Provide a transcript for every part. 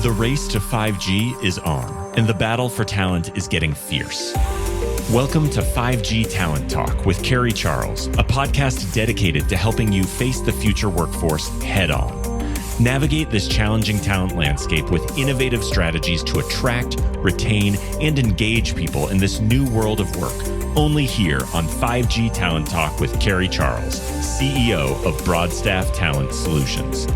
The race to 5G is on, and the battle for talent is getting fierce. Welcome to 5G Talent Talk with Carrie Charles, a podcast dedicated to helping you face the future workforce head on. Navigate this challenging talent landscape with innovative strategies to attract, retain, and engage people in this new world of work. Only here on 5G Talent Talk with Carrie Charles, CEO of Broadstaff Talent Solutions.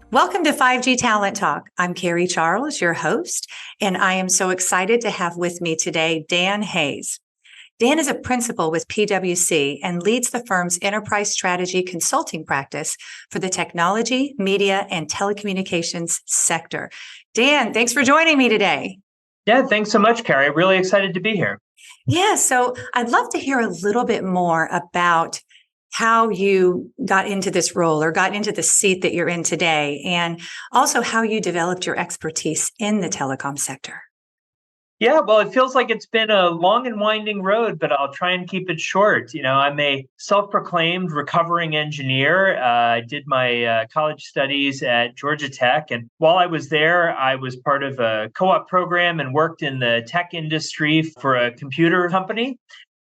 Welcome to 5G Talent Talk. I'm Carrie Charles, your host, and I am so excited to have with me today Dan Hayes. Dan is a principal with PwC and leads the firm's enterprise strategy consulting practice for the technology, media, and telecommunications sector. Dan, thanks for joining me today. Yeah, thanks so much, Carrie. Really excited to be here. Yeah, so I'd love to hear a little bit more about how you got into this role or got into the seat that you're in today, and also how you developed your expertise in the telecom sector. Yeah, well, it feels like it's been a long and winding road, but I'll try and keep it short. I'm a self-proclaimed recovering engineer. I did my college studies at Georgia Tech. And while I was there, I was part of a co-op program and worked in the tech industry for a computer company,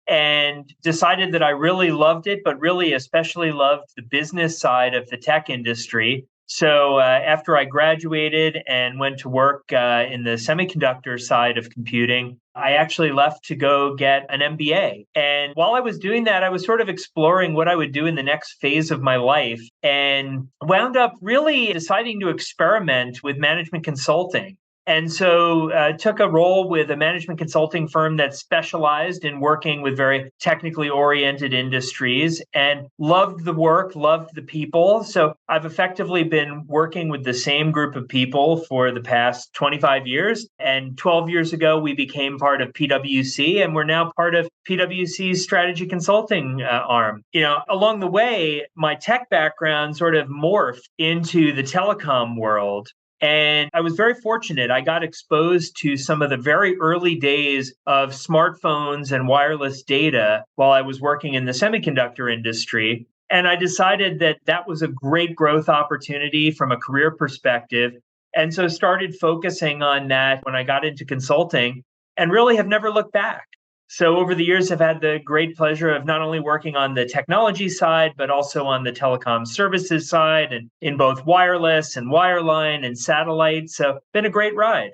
and decided that I really loved it, but really especially loved the business side of the tech industry. So after I graduated and went to work in the semiconductor side of computing, I actually left to go get an MBA. And while I was doing that, I was sort of exploring what I would do in the next phase of my life, and wound up really deciding to experiment with management consulting. And so took a role with a management consulting firm that specialized in working with very technically oriented industries, and loved the work, loved the people. So I've effectively been working with the same group of people for the past 25 years. And 12 years ago, we became part of PwC, and we're now part of PwC's strategy consulting arm. Along the way, my tech background sort of morphed into the telecom world. And I was very fortunate. I got exposed to some of the very early days of smartphones and wireless data while I was working in the semiconductor industry. And I decided that that was a great growth opportunity from a career perspective. And so started focusing on that when I got into consulting, and really have never looked back. So over the years, I've had the great pleasure of not only working on the technology side, but also on the telecom services side, and in both wireless and wireline and satellite. So been a great ride.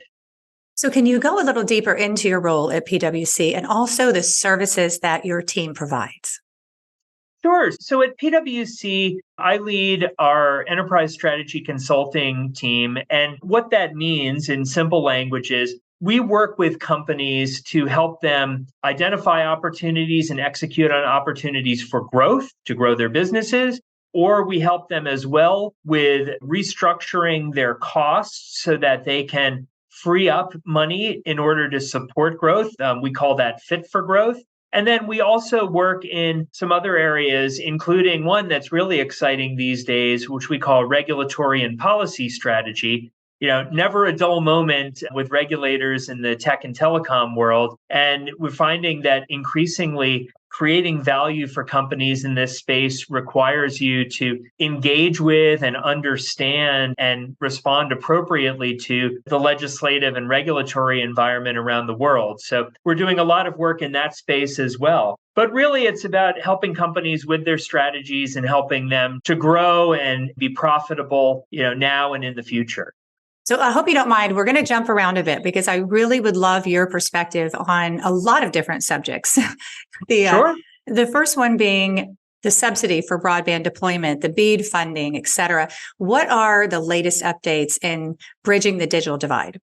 So can you go a little deeper into your role at PwC and also the services that your team provides? Sure. So at PwC, I lead our enterprise strategy consulting team. And what that means in simple language is we work with companies to help them identify opportunities and execute on opportunities for growth, to grow their businesses, or we help them as well with restructuring their costs so that they can free up money in order to support growth. We call that fit for growth. And then we also work in some other areas, including one that's really exciting these days, which we call regulatory and policy strategy. Never a dull moment with regulators in the tech and telecom world. And we're finding that increasingly creating value for companies in this space requires you to engage with and understand and respond appropriately to the legislative and regulatory environment around the world. So we're doing a lot of work in that space as well. But really, it's about helping companies with their strategies and helping them to grow and be profitable, now and in the future. So I hope you don't mind. We're going to jump around a bit because I really would love your perspective on a lot of different subjects. Sure. The first one being the subsidy for broadband deployment, the BEAD funding, et cetera. What are the latest updates in bridging the digital divide?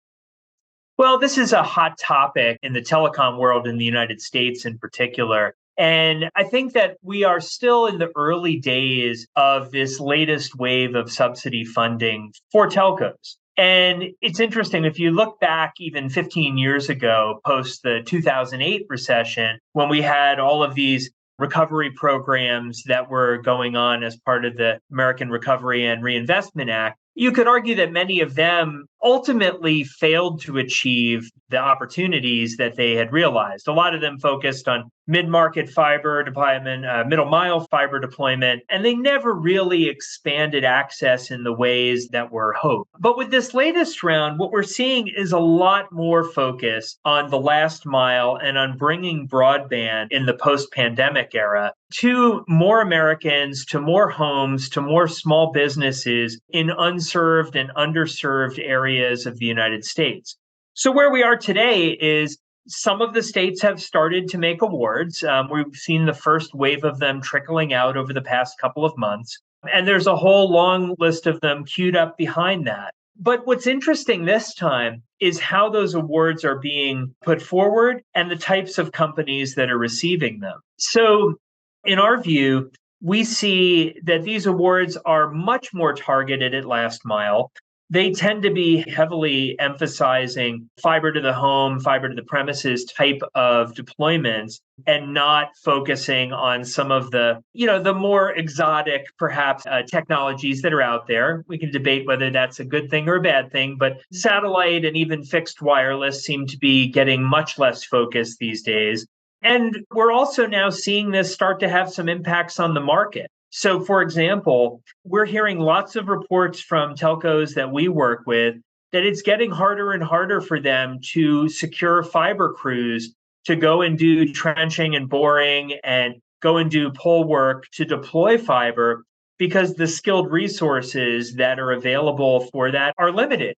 Well, this is a hot topic in the telecom world in the United States in particular. And I think that we are still in the early days of this latest wave of subsidy funding for telcos. And it's interesting, if you look back even 15 years ago, post the 2008 recession, when we had all of these recovery programs that were going on as part of the American Recovery and Reinvestment Act, you could argue that many of them ultimately failed to achieve the opportunities that they had realized. A lot of them focused on mid-market fiber deployment, middle-mile fiber deployment, and they never really expanded access in the ways that were hoped. But with this latest round, what we're seeing is a lot more focus on the last mile and on bringing broadband in the post-pandemic era to more Americans, to more homes, to more small businesses in unserved and underserved areas of the United States. So where we are today is some of the states have started to make awards. We've seen the first wave of them trickling out over the past couple of months. And there's a whole long list of them queued up behind that. But what's interesting this time is how those awards are being put forward and the types of companies that are receiving them. So in our view, we see that these awards are much more targeted at last mile. They tend to be heavily emphasizing fiber to the home, fiber to the premises type of deployments, and not focusing on some of the, the more exotic, perhaps, technologies that are out there. We can debate whether that's a good thing or a bad thing, but satellite and even fixed wireless seem to be getting much less focus these days. And we're also now seeing this start to have some impacts on the market. So, for example, we're hearing lots of reports from telcos that we work with that it's getting harder and harder for them to secure fiber crews to go and do trenching and boring and go and do pole work to deploy fiber because the skilled resources that are available for that are limited.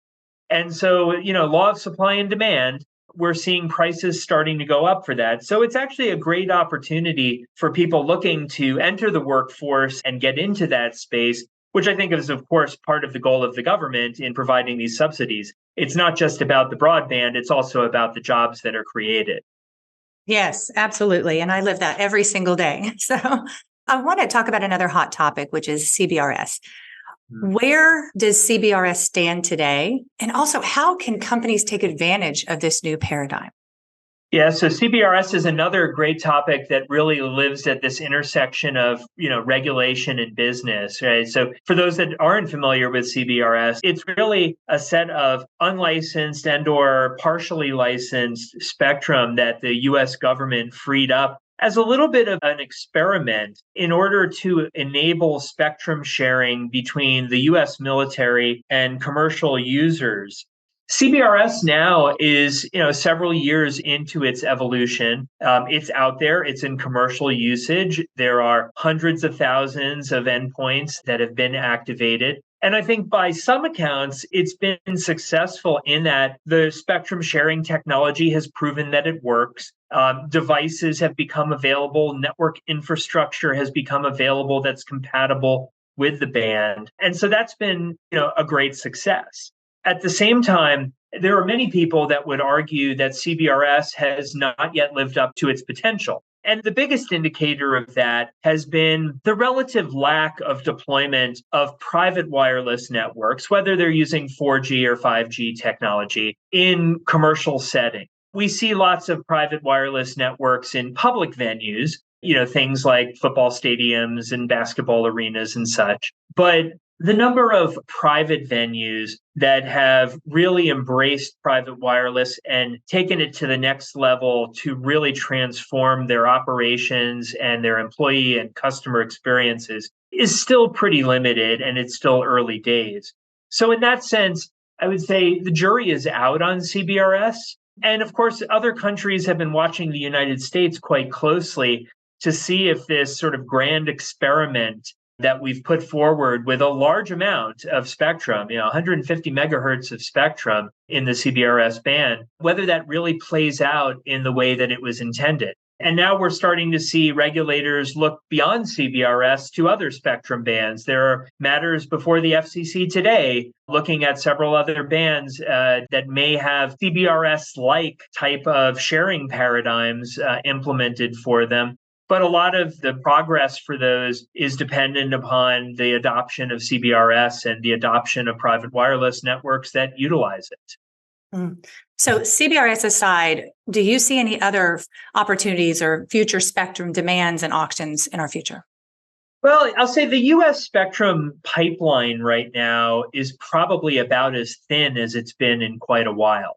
And so, law of supply and demand, we're seeing prices starting to go up for that. So it's actually a great opportunity for people looking to enter the workforce and get into that space, which I think is, of course, part of the goal of the government in providing these subsidies. It's not just about the broadband, it's also about the jobs that are created. Yes, absolutely. And I live that every single day. So I want to talk about another hot topic, which is CBRS. Where does CBRS stand today? And also, how can companies take advantage of this new paradigm? Yeah, so CBRS is another great topic that really lives at this intersection of, regulation and business, right? So for those that aren't familiar with CBRS, it's really a set of unlicensed and or partially licensed spectrum that the US government freed up as a little bit of an experiment in order to enable spectrum sharing between the US military and commercial users. CBRS now is, several years into its evolution. It's out there. It's in commercial usage. There are hundreds of thousands of endpoints that have been activated. And I think by some accounts, it's been successful in that the spectrum sharing technology has proven that it works. Devices have become available. Network infrastructure has become available that's compatible with the band. And so that's been, a great success. At the same time, there are many people that would argue that CBRS has not yet lived up to its potential. And the biggest indicator of that has been the relative lack of deployment of private wireless networks, whether they're using 4G or 5G technology, in commercial settings. We see lots of private wireless networks in public venues, things like football stadiums and basketball arenas and such. But the number of private venues that have really embraced private wireless and taken it to the next level to really transform their operations and their employee and customer experiences is still pretty limited, and it's still early days. So in that sense, I would say the jury is out on CBRS. And of course, other countries have been watching the United States quite closely to see if this sort of grand experiment that we've put forward with a large amount of spectrum, 150 megahertz of spectrum in the CBRS band, whether that really plays out in the way that it was intended. And now we're starting to see regulators look beyond CBRS to other spectrum bands. There are matters before the FCC today looking at several other bands that may have CBRS-like type of sharing paradigms implemented for them. But a lot of the progress for those is dependent upon the adoption of CBRS and the adoption of private wireless networks that utilize it. So CBRS aside, do you see any other opportunities or future spectrum demands and auctions in our future? Well, I'll say the US spectrum pipeline right now is probably about as thin as it's been in quite a while.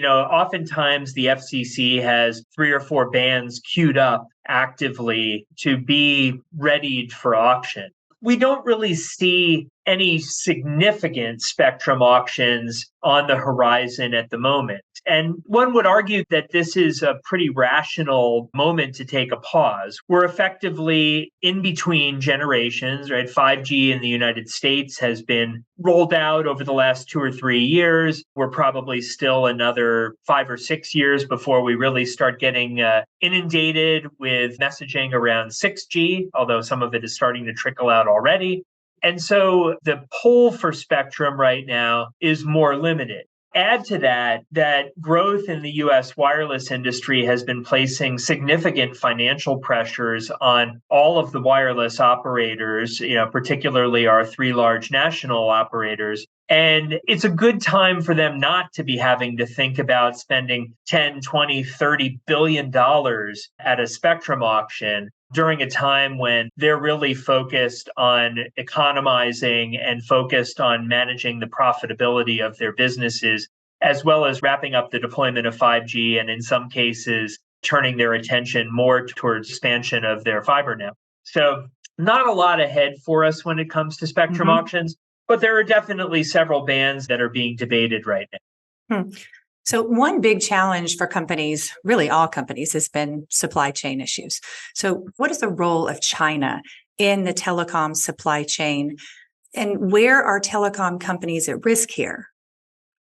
Oftentimes the FCC has 3 or 4 bands queued up actively to be readied for auction. We don't really see any significant spectrum auctions on the horizon at the moment. And one would argue that this is a pretty rational moment to take a pause. We're effectively in between generations, right? 5G in the United States has been rolled out over the last 2 or 3 years. We're probably still another 5 or 6 years before we really start getting inundated with messaging around 6G, although some of it is starting to trickle out already. And so the pull for spectrum right now is more limited. Add to that growth in the US wireless industry has been placing significant financial pressures on all of the wireless operators, particularly our 3 large national operators. And it's a good time for them not to be having to think about spending 10, 20, $30 billion at a spectrum auction during a time when they're really focused on economizing and focused on managing the profitability of their businesses, as well as wrapping up the deployment of 5G and in some cases turning their attention more towards expansion of their fiber network. So not a lot ahead for us when it comes to spectrum auctions, but there are definitely several bands that are being debated right now. So one big challenge for companies, really all companies, has been supply chain issues. So what is the role of China in the telecom supply chain, and where are telecom companies at risk here?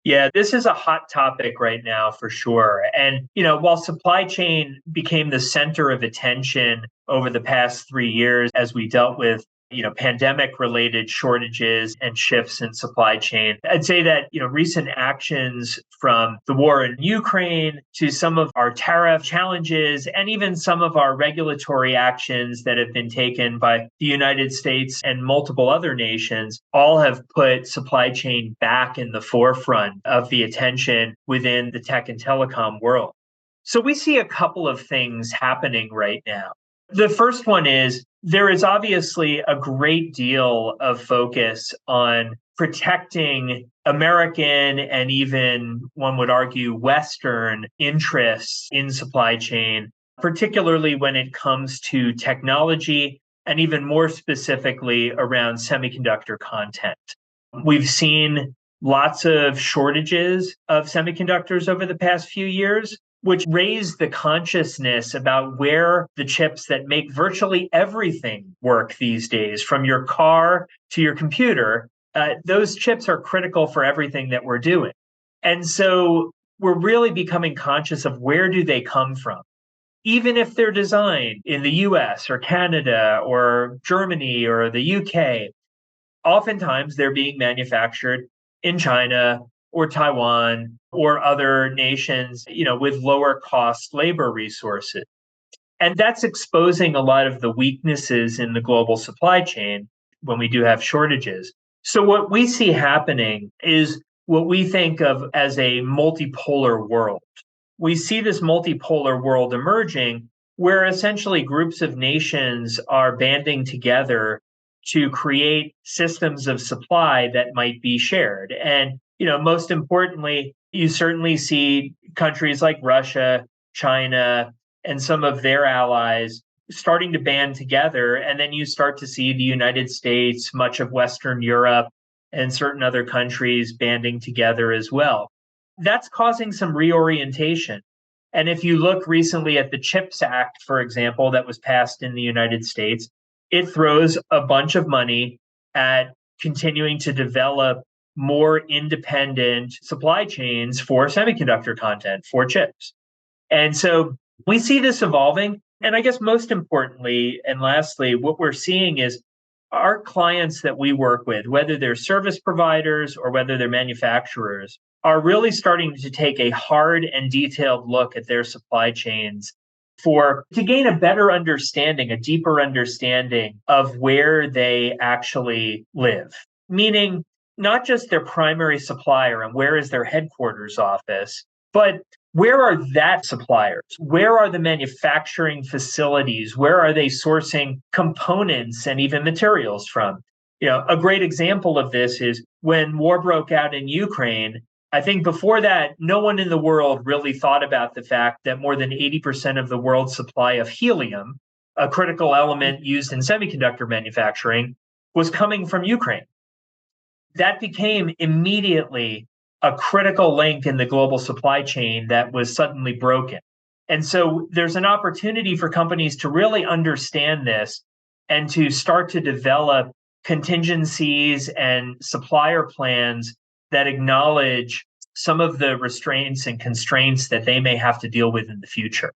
Yeah, this is a hot topic right now for sure. And, while supply chain became the center of attention over the past 3 years as we dealt with pandemic related shortages and shifts in supply chain, I'd say that, recent actions from the war in Ukraine to some of our tariff challenges and even some of our regulatory actions that have been taken by the United States and multiple other nations all have put supply chain back in the forefront of the attention within the tech and telecom world. So we see a couple of things happening right now. The first one is there is obviously a great deal of focus on protecting American and even, one would argue, Western interests in supply chain, particularly when it comes to technology and even more specifically around semiconductor content. We've seen lots of shortages of semiconductors over the past few years, which raised the consciousness about where the chips that make virtually everything work these days, from your car to your computer, those chips are critical for everything that we're doing. And so we're really becoming conscious of where do they come from. Even if they're designed in the US or Canada or Germany or the UK, oftentimes they're being manufactured in China or Taiwan or other nations, with lower cost labor resources. And that's exposing a lot of the weaknesses in the global supply chain when we do have shortages. So what we see happening is what we think of as a multipolar world. We see this multipolar world emerging where essentially groups of nations are banding together to create systems of supply that might be shared. And most importantly, you certainly see countries like Russia, China, and some of their allies starting to band together. And then you start to see the United States, much of Western Europe, and certain other countries banding together as well. That's causing some reorientation. And if you look recently at the CHIPS Act, for example, that was passed in the United States, it throws a bunch of money at continuing to develop more independent supply chains for semiconductor content, for chips. And so we see this evolving. And I guess most importantly, and lastly, what we're seeing is our clients that we work with, whether they're service providers or whether they're manufacturers, are really starting to take a hard and detailed look at their supply chains to gain a better understanding, a deeper understanding of where they actually live. Meaning, not just their primary supplier and where is their headquarters office, but where are that suppliers? Where are the manufacturing facilities? Where are they sourcing components and even materials from? A great example of this is when war broke out in Ukraine, I think before that, no one in the world really thought about the fact that more than 80% of the world's supply of helium, a critical element used in semiconductor manufacturing, was coming from Ukraine. That became immediately a critical link in the global supply chain that was suddenly broken. And so there's an opportunity for companies to really understand this and to start to develop contingencies and supplier plans that acknowledge some of the restraints and constraints that they may have to deal with in the future.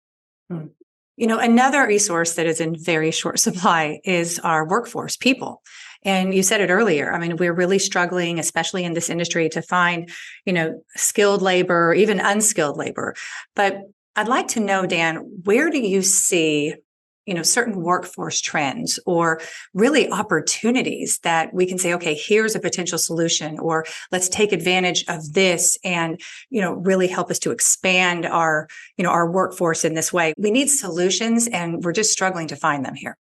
Another resource that is in very short supply is our workforce, people. And you said it earlier. I mean, we're really struggling, especially in this industry, to find, skilled labor, even unskilled labor. But I'd like to know, Dan, where do you see, certain workforce trends or really opportunities that we can say, okay, here's a potential solution, or let's take advantage of this and, really help us to expand our workforce in this way. We need solutions and we're just struggling to find them here.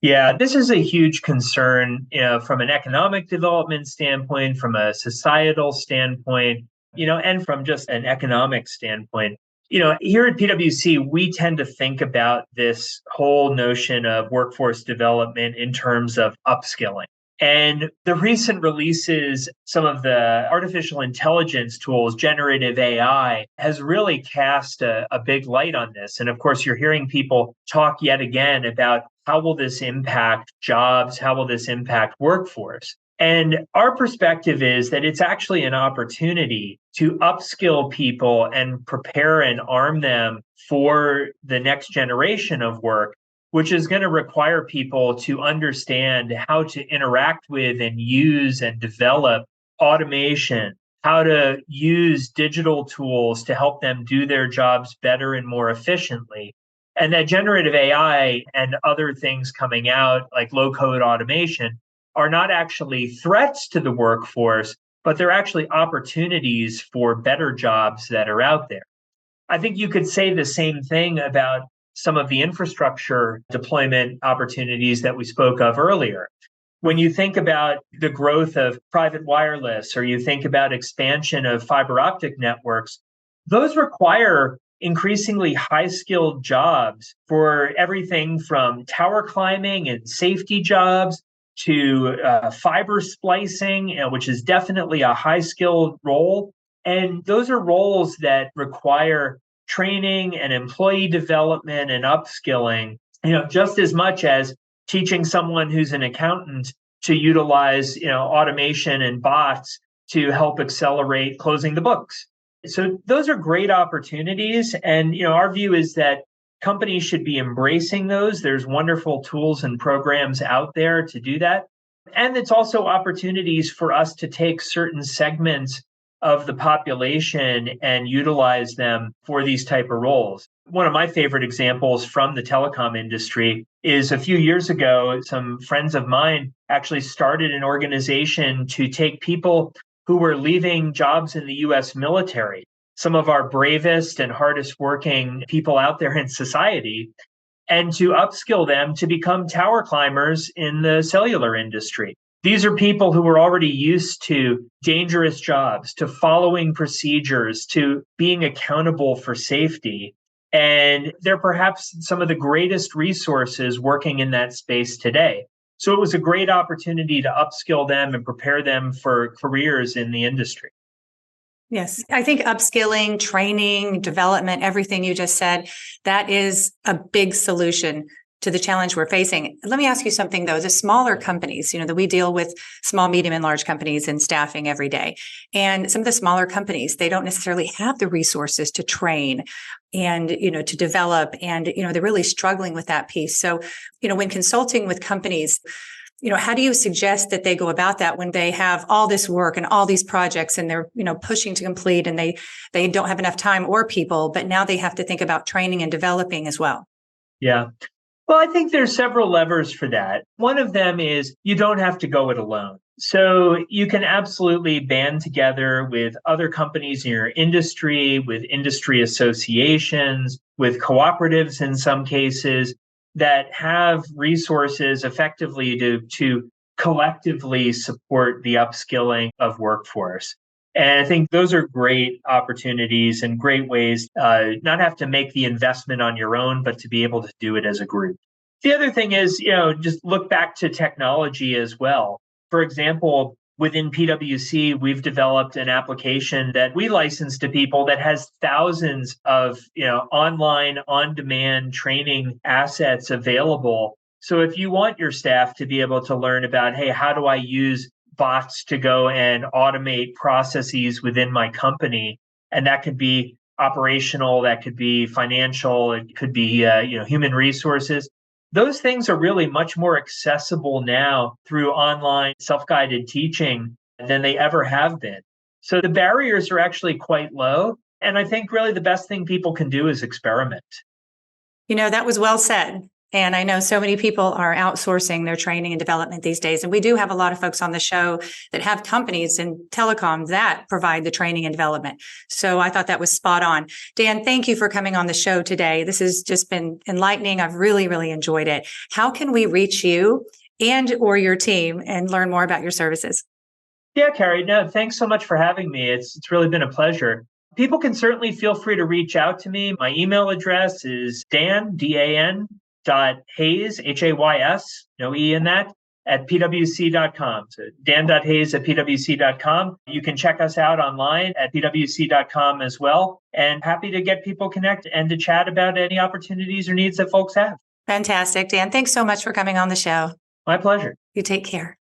Yeah, this is a huge concern, from an economic development standpoint, from a societal standpoint, and from just an economic standpoint. Here at PwC, we tend to think about this whole notion of workforce development in terms of upskilling. And the recent releases, some of the artificial intelligence tools, generative AI, has really cast a big light on this. And of course, you're hearing people talk yet again about how will this impact jobs? How will this impact workforce? And our perspective is that it's actually an opportunity to upskill people and prepare and arm them for the next generation of work, which is going to require people to understand how to interact with and use and develop automation, how to use digital tools to help them do their jobs better and more efficiently. And that generative AI and other things coming out, like low-code automation, are not actually threats to the workforce, but they're actually opportunities for better jobs that are out there. I think you could say the same thing about some of the infrastructure deployment opportunities that we spoke of earlier. When you think about the growth of private wireless, or you think about expansion of fiber optic networks, those require increasingly high-skilled jobs for everything from tower climbing and safety jobs to fiber splicing, which is definitely a high-skilled role. And those are roles that require training and employee development and upskilling, just as much as teaching someone who's an accountant to utilize, automation and bots to help accelerate closing the books. So those are great opportunities. And, our view is that companies should be embracing those. There's wonderful tools and programs out there to do that. And it's also opportunities for us to take certain segments of the population and utilize them for these type of roles. One of my favorite examples from the telecom industry is a few years ago, some friends of mine actually started an organization to take people who were leaving jobs in the US military, some of our bravest and hardest working people out there in society, and to upskill them to become tower climbers in the cellular industry. These are people who were already used to dangerous jobs, to following procedures, to being accountable for safety. And they're perhaps some of the greatest resources working in that space today. So it was a great opportunity to upskill them and prepare them for careers in the industry. Yes, I think upskilling, training, development, everything you just said, that is a big solution to the challenge we're facing. Let me ask you something, though. The smaller companies, that we deal with small, medium, and large companies in staffing every day. And some of the smaller companies, they don't necessarily have the resources to train and, to develop. And, they're really struggling with that piece. So, when consulting with companies, how do you suggest that they go about that when they have all this work and all these projects and they're, pushing to complete and they don't have enough time or people, but now they have to think about training and developing as well? Yeah. Well, I think there's several levers for that. One of them is you don't have to go it alone. So you can absolutely band together with other companies in your industry, with industry associations, with cooperatives in some cases that have resources effectively to collectively support the upskilling of workforce. And I think those are great opportunities and great ways not have to make the investment on your own, but to be able to do it as a group. The other thing is, just look back to technology as well. For example, within PwC, we've developed an application that we license to people that has thousands of, online, on-demand training assets available. So if you want your staff to be able to learn about, hey, how do I use bots to go and automate processes within my company? And that could be operational, that could be financial, it could be, human resources. Those things are really much more accessible now through online self-guided teaching than they ever have been. So the barriers are actually quite low. And I think really the best thing people can do is experiment. That was well said. And I know so many people are outsourcing their training and development these days. And we do have a lot of folks on the show that have companies in telecom that provide the training and development. So I thought that was spot on. Dan, thank you for coming on the show today. This has just been enlightening. I've really, really enjoyed it. How can we reach you and or your team and learn more about your services? Yeah, Carrie, no, thanks so much for having me. It's really been a pleasure. People can certainly feel free to reach out to me. My email address is Dan.Hayes, Hays, no E in that, at PwC.com. So Dan.Hayes at PwC.com. You can check us out online at PwC.com as well. And happy to get people connected and to chat about any opportunities or needs that folks have. Fantastic. Dan, thanks so much for coming on the show. My pleasure. You take care.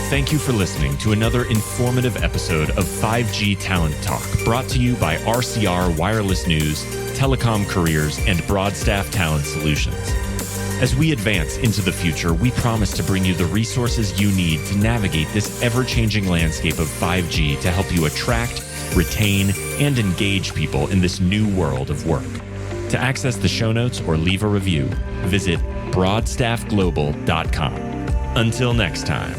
Thank you for listening to another informative episode of 5G Talent Talk, brought to you by RCR Wireless News, Telecom Careers, and Broadstaff Talent Solutions. As we advance into the future, we promise to bring you the resources you need to navigate this ever-changing landscape of 5G to help you attract, retain, and engage people in this new world of work. To access the show notes or leave a review, visit broadstaffglobal.com. Until next time.